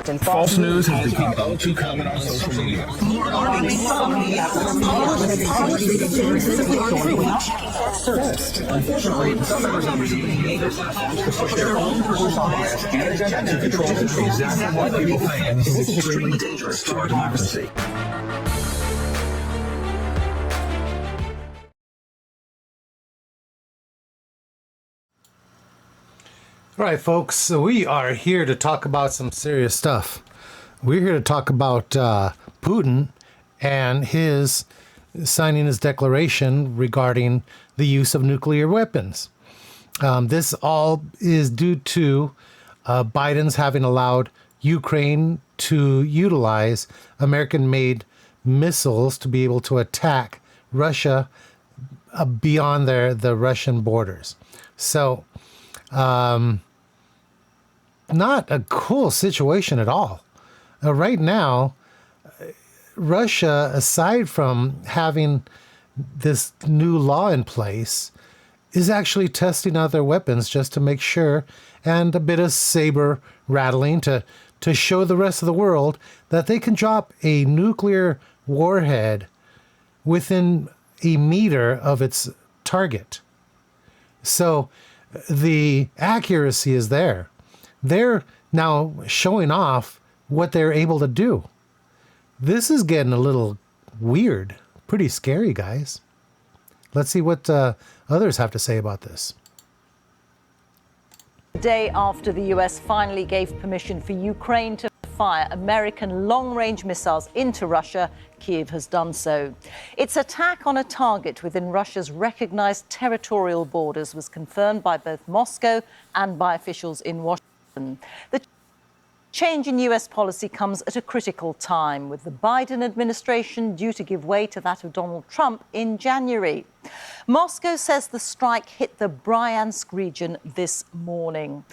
and false news has become all too common on social media. Unfortunately, some members of the media to push their own personal bias and agenda to control exactly what people think is extremely dangerous to our democracy. All right, folks, so we are here to talk about some serious stuff. We're here to talk about Putin and his signing his declaration regarding the use of nuclear weapons. This all is due to Biden's having allowed Ukraine to utilize American-made missiles to be able to attack Russia beyond the Russian borders. So, not a cool situation at all. Right now, Russia, aside from having this new law in place, is actually testing out their weapons just to make sure, and a bit of saber rattling to show the rest of the world that they can drop a nuclear warhead within a meter of its target. So the accuracy is there. They're now showing off what they're able to do. This is getting a little weird, pretty scary, guys. Let's see what others have to say about this. The day after the US finally gave permission for Ukraine to fire American long-range missiles into Russia, Kyiv has done so. Its attack on a target within Russia's recognized territorial borders was confirmed by both Moscow and by officials in Washington. The change in US policy comes at a critical time, with the Biden administration due to give way to that of Donald Trump in January. Moscow says the strike hit the Bryansk region this morning.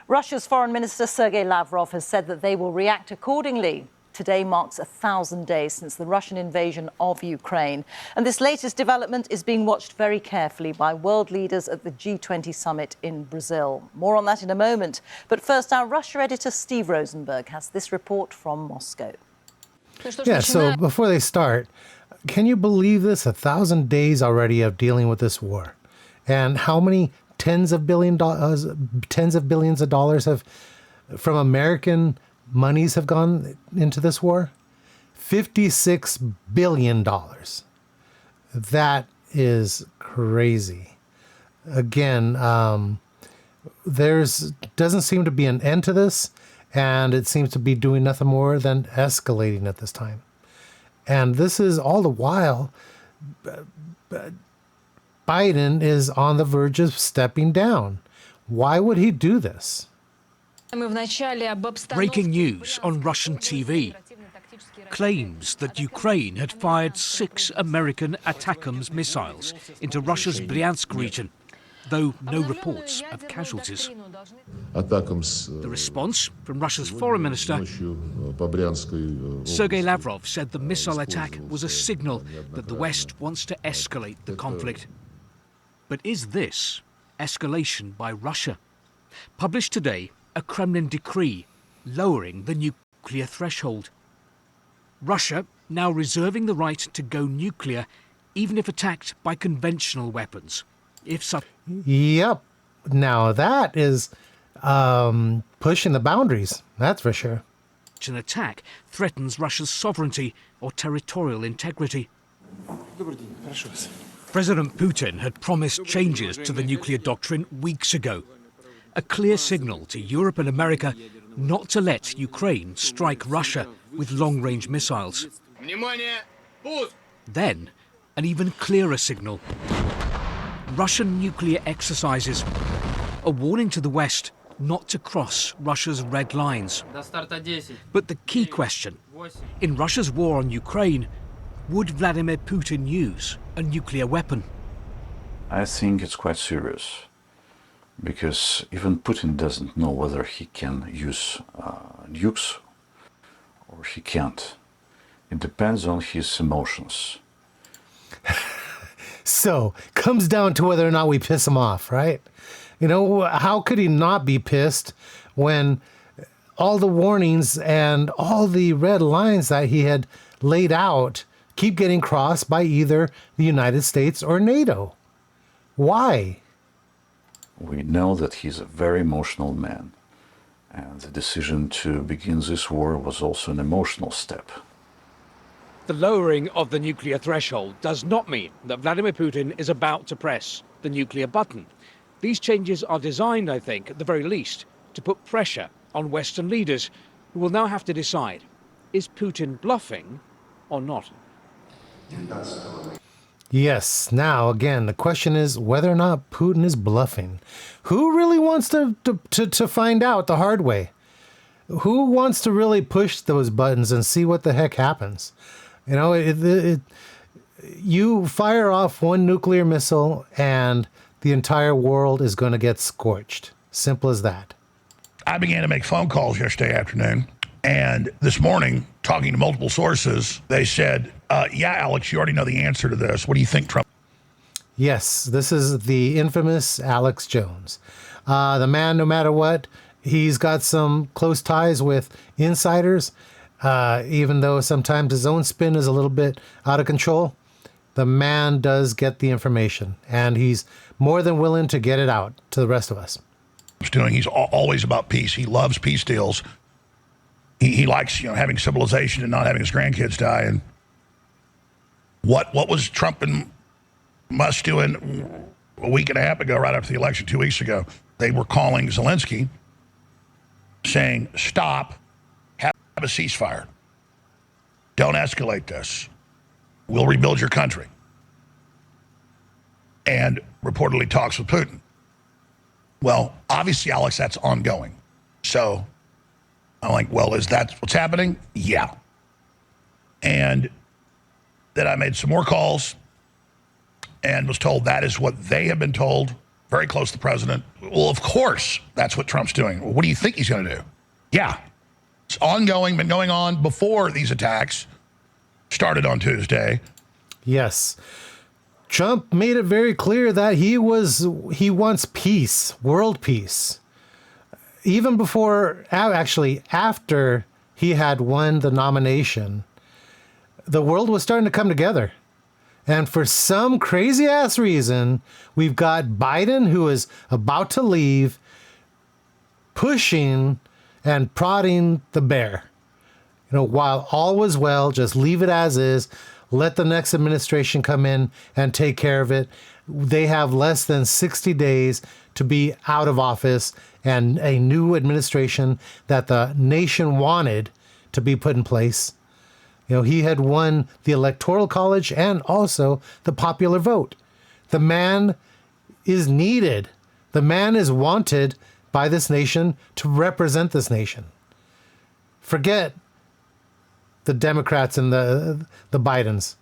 Russia's Foreign Minister Sergei Lavrov has said that they will react accordingly. Today marks 1,000 days since the Russian invasion of Ukraine. And this latest development is being watched very carefully by world leaders at the G20 summit in Brazil. More on that in a moment. But first, our Russia editor Steve Rosenberg has this report from Moscow. Yeah, so before they start, can you believe this? 1,000 days already of dealing with this war. And how many tens of billions of dollars have, from American monies, have gone into this war? $56 billion. That is crazy. Again, doesn't seem to be an end to this, and it seems to be doing nothing more than escalating at this time. And this is all the while Biden is on the verge of stepping down. Why would he do this? Breaking news on Russian TV claims that Ukraine had fired 6 American ATACMS missiles into Russia's Bryansk region, though no reports of casualties. The response from Russia's foreign minister, Sergei Lavrov, said the missile attack was a signal that the West wants to escalate the conflict. But is this escalation by Russia? Published today, a Kremlin decree lowering the nuclear threshold. Russia now reserving the right to go nuclear even if attacked by conventional weapons. If such... Yep. Now that is pushing the boundaries, that's for sure. An attack threatens Russia's sovereignty or territorial integrity. President Putin had promised changes to the nuclear doctrine weeks ago. A clear signal to Europe and America not to let Ukraine strike Russia with long-range missiles. Then, an even clearer signal. Russian nuclear exercises, a warning to the West not to cross Russia's red lines. But the key question, in Russia's war on Ukraine, would Vladimir Putin use a nuclear weapon? I think it's quite serious, because even Putin doesn't know whether he can use nukes or he can't. It depends on his emotions. So, comes down to whether or not we piss him off, right? You know, how could he not be pissed when all the warnings and all the red lines that he had laid out keep getting crossed by either the United States or NATO? Why? We know that he's a very emotional man, and the decision to begin this war was also an emotional step. The lowering of the nuclear threshold does not mean that Vladimir Putin is about to press the nuclear button. These changes are designed, I think, at the very least, to put pressure on Western leaders who will now have to decide, is Putin bluffing or not? Yes. Now, again, the question is whether or not Putin is bluffing. Who really wants to find out the hard way? Who wants to really push those buttons and see what the heck happens? You know, you fire off one nuclear missile and the entire world is going to get scorched. Simple as that. I began to make phone calls yesterday afternoon. And this morning, talking to multiple sources, they said, yeah, Alex, you already know the answer to this. What do you think, Trump? Yes, this is the infamous Alex Jones. The man, no matter what, he's got some close ties with insiders, even though sometimes his own spin is a little bit out of control. The man does get the information, and he's more than willing to get it out to the rest of us. He's always about peace. He loves peace deals. He likes, having civilization and not having his grandkids die. And what was Trump and Musk doing a week and a half ago, right after the election, 2 weeks ago? They were calling Zelensky, saying, stop, have a ceasefire. Don't escalate this. We'll rebuild your country. And reportedly talks with Putin. Well, obviously, Alex, that's ongoing. So I'm like, well, is that what's happening? Yeah. And then I made some more calls and was told that is what they have been told, very close to the president. Well, of course, that's what Trump's doing. Well, what do you think he's going to do? Yeah. It's ongoing, been going on before these attacks started on Tuesday. Yes. Trump made it very clear that he wants peace, world peace. Even before, actually, after he had won the nomination, the world was starting to come together. And for some crazy ass reason, we've got Biden, who is about to leave, pushing and prodding the bear. While all was well, just leave it as is. Let the next administration come in and take care of it. They have less than 60 days to be out of office, and a new administration that the nation wanted to be put in place. He had won the Electoral College and also the popular vote. The man is needed. The man is wanted by this nation to represent this nation. Forget the Democrats and the Bidens.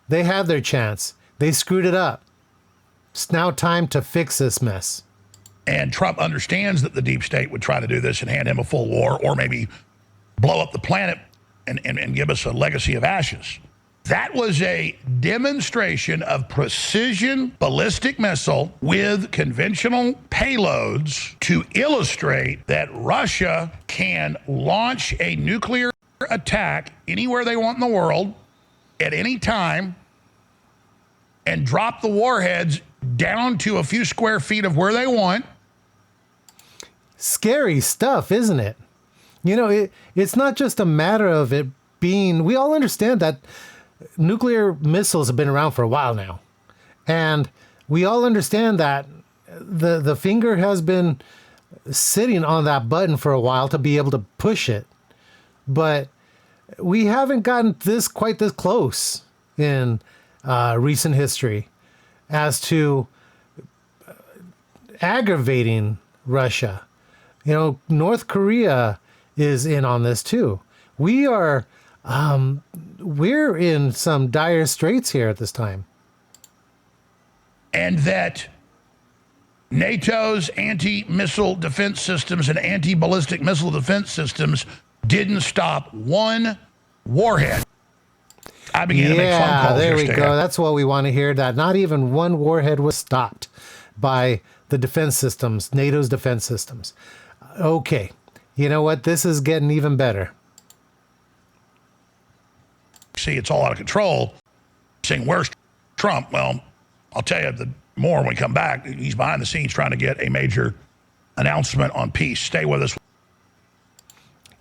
They had their chance. They screwed it up. It's now time to fix this mess. And Trump understands that the deep state would try to do this and hand him a full war, or maybe blow up the planet and give us a legacy of ashes. That was a demonstration of precision ballistic missile with conventional payloads to illustrate that Russia can launch a nuclear attack anywhere they want in the world at any time and drop the warheads down to a few square feet of where they want. Scary stuff, isn't it? It's not just a matter of it being, we all understand that nuclear missiles have been around for a while now. And we all understand that the finger has been sitting on that button for a while to be able to push it. But we haven't gotten quite this close in recent history as to aggravating Russia. North Korea is in on this too. We're in some dire straits here at this time. And that NATO's anti-missile defense systems and anti-ballistic missile defense systems didn't stop one warhead. I began to make phone calls there we yesterday. go. That's what we want to hear, that not even one warhead was stopped by the defense systems, NATO's defense systems. Okay. you know what? This is getting even better. See, it's all out of control. Saying, where's Trump? Well, I'll tell you the more when we come back. He's behind the scenes trying to get a major announcement on peace. Stay with us.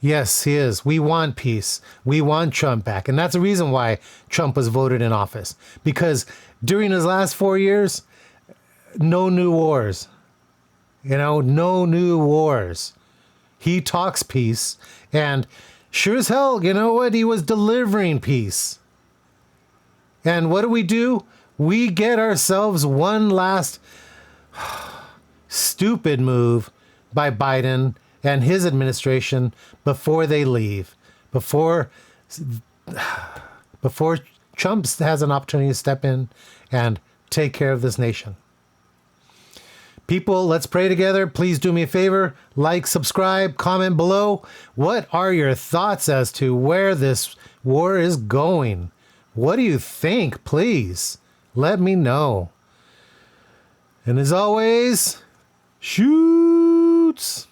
Yes, he is. We want peace. We want Trump back. And that's the reason why Trump was voted in office. Because during his last 4 years, no new wars. No new wars. He talks peace. And sure as hell, you know what? He was delivering peace. And what do? We get ourselves one last stupid move by Biden and his administration before they leave, before Trump has an opportunity to step in and take care of this nation. People, let's pray together. Please do me a favor, like, subscribe, comment below. What are your thoughts as to where this war is going? What do you think? Please let me know. And as always, shoots.